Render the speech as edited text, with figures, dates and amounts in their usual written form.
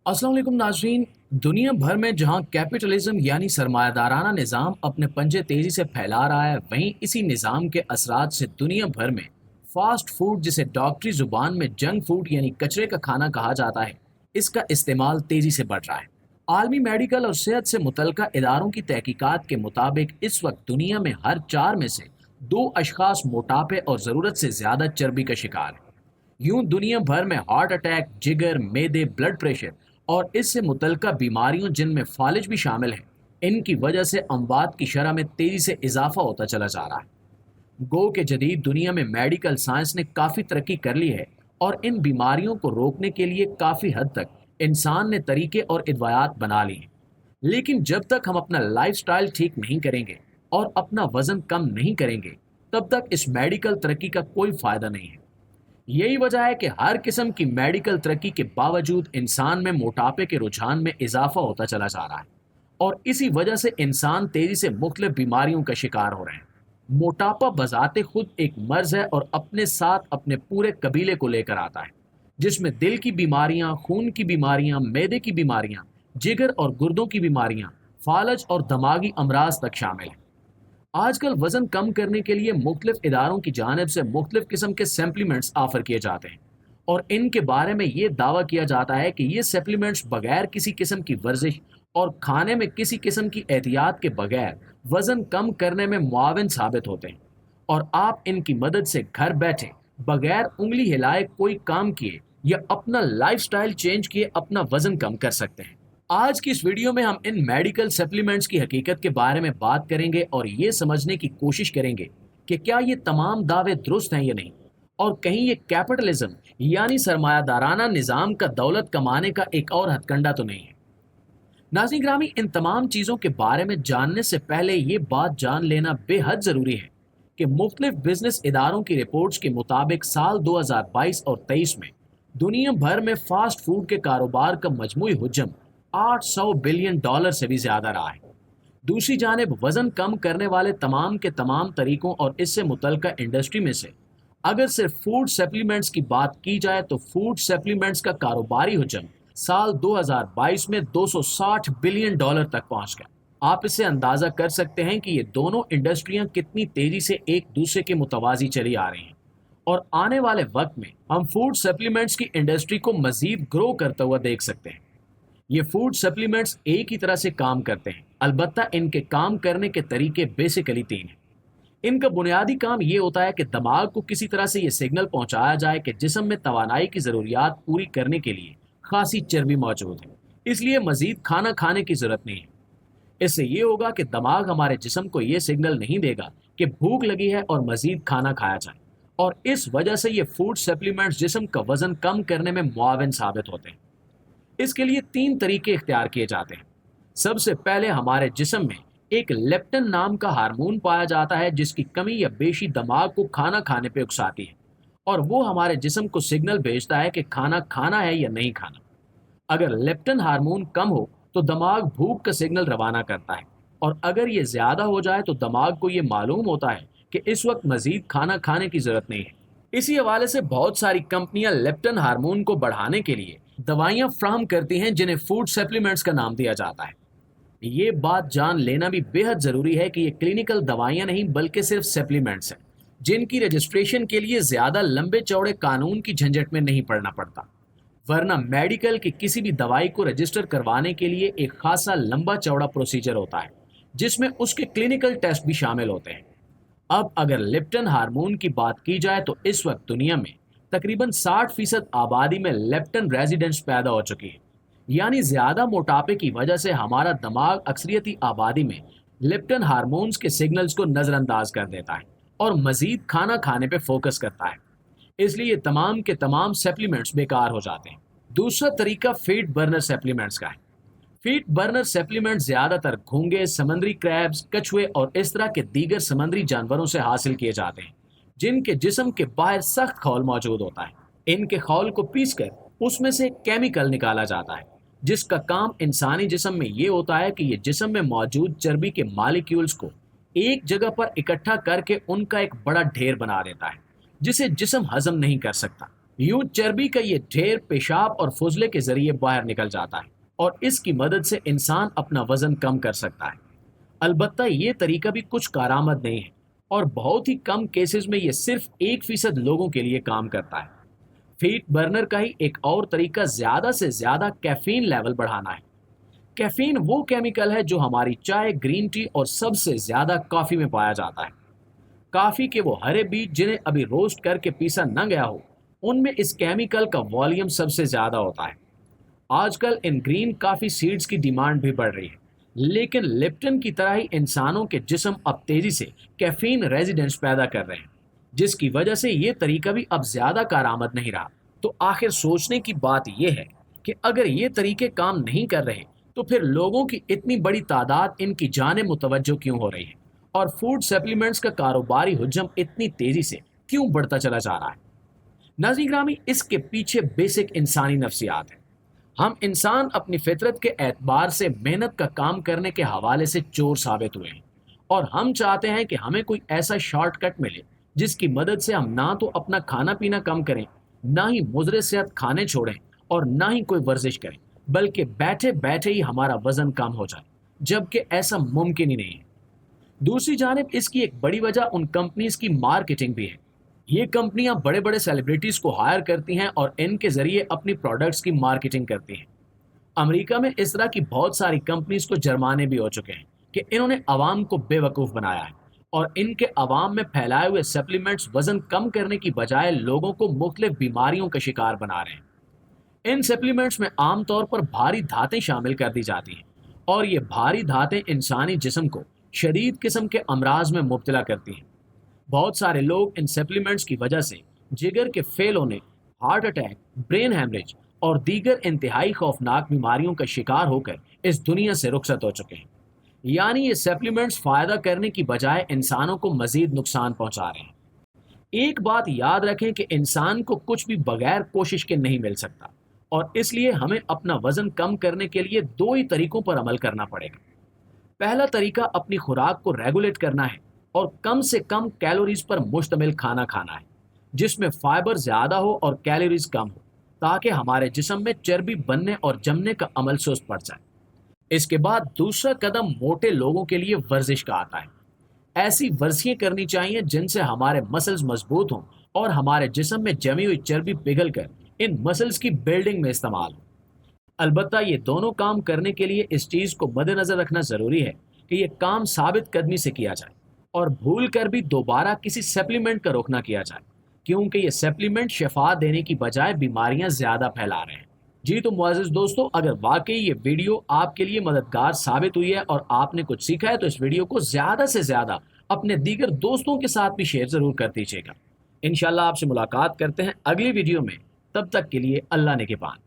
अस्सलाम वालेकुम नाजरीन। दुनिया भर में जहां कैपिटलिज्म यानी सरमायादाराना निज़ाम अपने पंजे तेजी से फैला रहा है, वहीं इसी निज़ाम के असरात से दुनिया भर में फास्ट फूड, जिसे डॉक्टरी जुबान में जंक फूड यानी कचरे का खाना कहा जाता है, इसका इस्तेमाल तेजी से बढ़ रहा है। आलमी मेडिकल और सेहत से मुतल्लिका इदारों की तहकीकात के मुताबिक इस वक्त दुनिया में हर चार में से दो अशखास मोटापे और ज़रूरत से ज़्यादा चर्बी का शिकार है। यूं दुनिया भर में हार्ट अटैक, जिगर, मैदे, ब्लड प्रेशर और इससे मुतल्लिका बीमारियों जिनमें फालिज भी शामिल है, इनकी वजह से अमवात की शरह में तेजी से इजाफा होता चला जा रहा है। गो के जदीद दुनिया में मेडिकल साइंस ने काफ़ी तरक्की कर ली है और इन बीमारियों को रोकने के लिए काफ़ी हद तक इंसान ने तरीके और इदवायात बना ली हैं। लेकिन जब तक हम अपना लाइफस्टाइल ठीक नहीं करेंगे और अपना वज़न कम नहीं करेंगे, तब तक इस मेडिकल तरक्की का कोई फ़ायदा नहीं है। यही वजह है कि हर किस्म की मेडिकल तरक्की के बावजूद इंसान में मोटापे के रुझान में इजाफा होता चला जा रहा है और इसी वजह से इंसान तेजी से मुख्तलिफ बीमारियों का शिकार हो रहे हैं। मोटापा बजाते खुद एक मर्ज है और अपने साथ अपने पूरे कबीले को लेकर आता है, जिसमें दिल की बीमारियां, खून की बीमारियां, मैदे की बीमारियां, जिगर और गुर्दों की बीमारियां, फालज और दिमागी अमराज तक शामिल हैं। आजकल वजन कम करने के लिए मुख्तलिफ इदारों की जानिब से मुख्तलिफ किस्म के सप्लीमेंट्स ऑफर किए जाते हैं और इनके बारे में ये दावा किया जाता है कि ये सप्लीमेंट्स बगैर किसी किस्म की वर्जिश और खाने में किसी किस्म की एहतियात के बगैर वजन कम करने में मुआविन साबित होते हैं और आप इनकी मदद से घर बैठे बगैर उंगली हिलाए कोई काम किए या अपना लाइफस्टाइल चेंज किए अपना वजन कम कर सकते हैं। आज की इस वीडियो में हम इन मेडिकल सप्लीमेंट्स की हकीकत के बारे में बात करेंगे और ये समझने की कोशिश करेंगे कि क्या ये तमाम दावे दुरुस्त हैं या नहीं, और कहीं ये कैपिटलिज्म यानी सरमायादाराना निज़ाम का दौलत कमाने का एक और हथकंडा तो नहीं है। नाज़रीन ग्रामी, इन तमाम चीज़ों के बारे में जानने से पहले ये बात जान लेना बेहद ज़रूरी है कि मुख्तलिफ बिजनेस इदारों की रिपोर्ट्स के मुताबिक साल 2022 और 23 में दुनिया भर में फास्ट फूड के कारोबार का मजमूई हुज्जम 800 बिलियन डॉलर से भी ज्यादा रहा है। दूसरी जानिब वजन कम करने वाले तमाम के तमाम तरीकों और इससे मुतल्लिका इंडस्ट्री में से अगर सिर्फ फूड सप्लीमेंट्स की बात की जाए तो फूड सप्लीमेंट्स का कारोबारी हुज्जम साल 2022 में 260 बिलियन डॉलर तक पहुंच गया। आप इससे अंदाजा कर सकते हैं कि ये दोनों इंडस्ट्रियां कितनी तेजी से एक दूसरे के मुतवाजी चली आ रही हैं और आने वाले वक्त में हम फूड सप्लीमेंट्स की इंडस्ट्री को मजीद ग्रो करता हुआ देख सकते हैं। ये फूड सप्लीमेंट्स एक ही तरह से काम करते हैं, अलबत्ता इनके काम करने के तरीके बेसिकली तीन हैं। इनका बुनियादी काम ये होता है कि दिमाग को किसी तरह से ये सिग्नल पहुंचाया जाए कि जिस्म में तवानाई की ज़रूरियात पूरी करने के लिए खासी चर्बी मौजूद है, इसलिए मजीद खाना खाने की ज़रूरत नहीं है। इससे ये होगा कि दिमाग हमारे जिस्म को ये सिग्नल नहीं देगा कि भूख लगी है और मजीद खाना खाया जाए, और इस वजह से ये फूड सप्लीमेंट्स जिस्म का वजन कम करने में मुआविन साबित होते हैं। इसके लिए तीन तरीके इख्तियार किए जाते हैं। सबसे पहले हमारे जिस्म में एक लेप्टिन नाम का हार्मोन पाया जाता है, जिसकी कमी या बेशी दिमाग को खाना खाने पे उकसाती है और वो हमारे जिस्म को सिग्नल भेजता है कि खाना खाना है या नहीं खाना। अगर लेप्टिन हार्मोन कम हो तो दिमाग भूख का सिग्नल रवाना करता है, और अगर ये ज्यादा हो जाए तो दिमाग को ये मालूम होता है कि इस वक्त मजीद खाना खाने की जरूरत नहीं है। इसी हवाले से बहुत सारी कंपनियां लेप्टिन हार्मोन को बढ़ाने के लिए दवाइयां फ्राहम करती हैं, जिन्हें फूड सप्लीमेंट्स का नाम दिया जाता है। ये बात जान लेना भी बेहद जरूरी है कि ये क्लिनिकल दवाइयां नहीं बल्कि सिर्फ सप्लीमेंट्स हैं, जिनकी रजिस्ट्रेशन के लिए ज्यादा लंबे चौड़े कानून की झंझट में नहीं पड़ना पड़ता। वरना मेडिकल की किसी भी दवाई को रजिस्टर करवाने के लिए एक खासा लंबा चौड़ा प्रोसीजर होता है, जिसमें उसके क्लिनिकल टेस्ट भी शामिल होते हैं। अब अगर लेप्टिन हार्मोन की बात की जाए तो इस वक्त दुनिया में तकरीबन 60% आबादी में लेप्टिन रेजिडेंट्स पैदा हो चुकी है, यानी ज्यादा मोटापे की वजह से हमारा दिमाग अक्सरियती आबादी में लेप्टिन हार्मोन्स के सिग्नल्स को नजरअंदाज कर देता है और मजीद खाना खाने पे फोकस करता है। इसलिए ये तमाम के तमाम सप्लीमेंट्स बेकार हो जाते हैं। दूसरा तरीका फीड बर्नर सप्लीमेंट्स का है। फीड बर्नर सप्लीमेंट ज्यादातर घोंगे, समुद्री क्रैब्स, कछुए और इस तरह के दीगर समुद्री जानवरों से हासिल किए जाते हैं, जिनके जिस्म के बाहर सख्त खौल मौजूद होता है। इनके खौल को पीसकर उसमें से केमिकल निकाला जाता है, जिसका काम इंसानी जिस्म में ये होता है कि ये जिस्म में मौजूद चर्बी के मालिक्यूल्स को एक जगह पर इकट्ठा करके उनका एक बड़ा ढेर बना देता है, जिसे जिस्म हजम नहीं कर सकता। यूं चर्बी का ये ढेर पेशाब और फुजले के जरिए बाहर निकल जाता है और इसकी मदद से इंसान अपना वजन कम कर सकता है। अलबत्ता ये तरीका भी कुछ कारआमद नहीं है और बहुत ही कम केसेस में ये सिर्फ 1% लोगों के लिए काम करता है। फीट बर्नर का ही एक और तरीका ज्यादा से ज्यादा कैफीन लेवल बढ़ाना है। कैफीन वो केमिकल है जो हमारी चाय, ग्रीन टी और सबसे ज्यादा कॉफी में पाया जाता है। कॉफी के वो हरे बीज जिन्हें अभी रोस्ट करके पीसा न गया हो, उनमें इस केमिकल का वॉल्यूम सबसे ज्यादा होता है। आजकल इन ग्रीन कॉफी सीड्स की डिमांड भी बढ़ रही है, लेकिन लिप्टन की तरह ही इंसानों के जिस्म अब तेजी से कैफीन रेजिडेंस पैदा कर रहे हैं, जिसकी वजह से ये तरीका भी अब ज्यादा कारआमद नहीं रहा। तो आखिर सोचने की बात यह है कि अगर ये तरीके काम नहीं कर रहे तो फिर लोगों की इतनी बड़ी तादाद इनकी जाने मुतवज्जो क्यों हो रही है और फूड सप्लीमेंट्स का कारोबारी हुज्जम इतनी तेजी से क्यों बढ़ता चला जा रहा है। नाज़रीन ग्रामी, इसके पीछे बेसिक इंसानी नफ्सियात है। हम इंसान अपनी फितरत के एतबार से मेहनत का काम करने के हवाले से चोर साबित हुए हैं और हम चाहते हैं कि हमें कोई ऐसा शॉर्टकट मिले जिसकी मदद से हम ना तो अपना खाना पीना कम करें, ना ही मुज़रे सेहत खाने छोड़ें और ना ही कोई वर्जिश करें, बल्कि बैठे बैठे ही हमारा वजन कम हो जाए, जबकि ऐसा मुमकिन ही नहीं है। दूसरी जानिब इसकी एक बड़ी वजह उन कंपनीज की मार्केटिंग भी है। ये कंपनियां बड़े बड़े सेलिब्रिटीज को हायर करती हैं और इनके जरिए अपनी प्रोडक्ट्स की मार्केटिंग करती हैं। अमेरिका में इस तरह की बहुत सारी कंपनीज को जुर्माने भी हो चुके हैं कि इन्होंने अवाम को बेवकूफ़ बनाया है और इनके अवाम में फैलाए हुए सप्लीमेंट्स वजन कम करने की बजाय लोगों को मुख्तलिफ बीमारियों का शिकार बना रहे हैं। इन सप्लीमेंट्स में आमतौर पर भारी धातें शामिल कर दी जाती हैं और ये भारी धातें इंसानी जिस्म को शदीद किस्म के अमराज में मुब्तला करती हैं। बहुत सारे लोग इन सप्लीमेंट्स की वजह से जिगर के फेल होने, हार्ट अटैक, ब्रेन हैमरेज और दीगर इंतहाई खौफनाक बीमारियों का शिकार होकर इस दुनिया से रुखसत हो चुके हैं। यानी ये सप्लीमेंट्स फ़ायदा करने की बजाय इंसानों को मजीद नुकसान पहुंचा रहे हैं। एक बात याद रखें कि इंसान को कुछ भी बगैर कोशिश के नहीं मिल सकता और इसलिए हमें अपना वजन कम करने के लिए दो ही तरीकों पर अमल करना पड़ेगा। पहला तरीका अपनी खुराक को रेगुलेट करना है और कम से कम कैलोरीज पर मुश्तमिल खाना खाना है, जिसमें फाइबर ज़्यादा हो और कैलोरीज कम हो, ताकि हमारे जिस्म में चर्बी बनने और जमने का अमल सुस्त पड़ जाए। इसके बाद दूसरा कदम मोटे लोगों के लिए वर्जिश का आता है। ऐसी वर्जिशें करनी चाहिए जिनसे हमारे मसल्स मजबूत हों और हमारे जिस्म में जमी हुई चर्बी पिघल कर इन मसल्स की बिल्डिंग में इस्तेमाल हो। अलबत्ता ये दोनों काम करने के लिए इस चीज़ को मद्देनजर रखना ज़रूरी है कि ये काम साबित कदमी से किया जाए और भूल कर भी दोबारा किसी सप्लीमेंट का रुख ना किया जाए, क्योंकि ये सप्लीमेंट शफा देने की बजाय बीमारियां ज़्यादा फैला रहे हैं। जी तो मुअज़्ज़िज़ दोस्तों, अगर वाकई ये वीडियो आपके लिए मददगार साबित हुई है और आपने कुछ सीखा है तो इस वीडियो को ज़्यादा से ज़्यादा अपने दीगर दोस्तों के साथ भी शेयर ज़रूर कर दीजिएगा। इंशाल्लाह आपसे मुलाकात करते हैं अगली वीडियो में। तब तक के लिए अल्लाह ने के पान।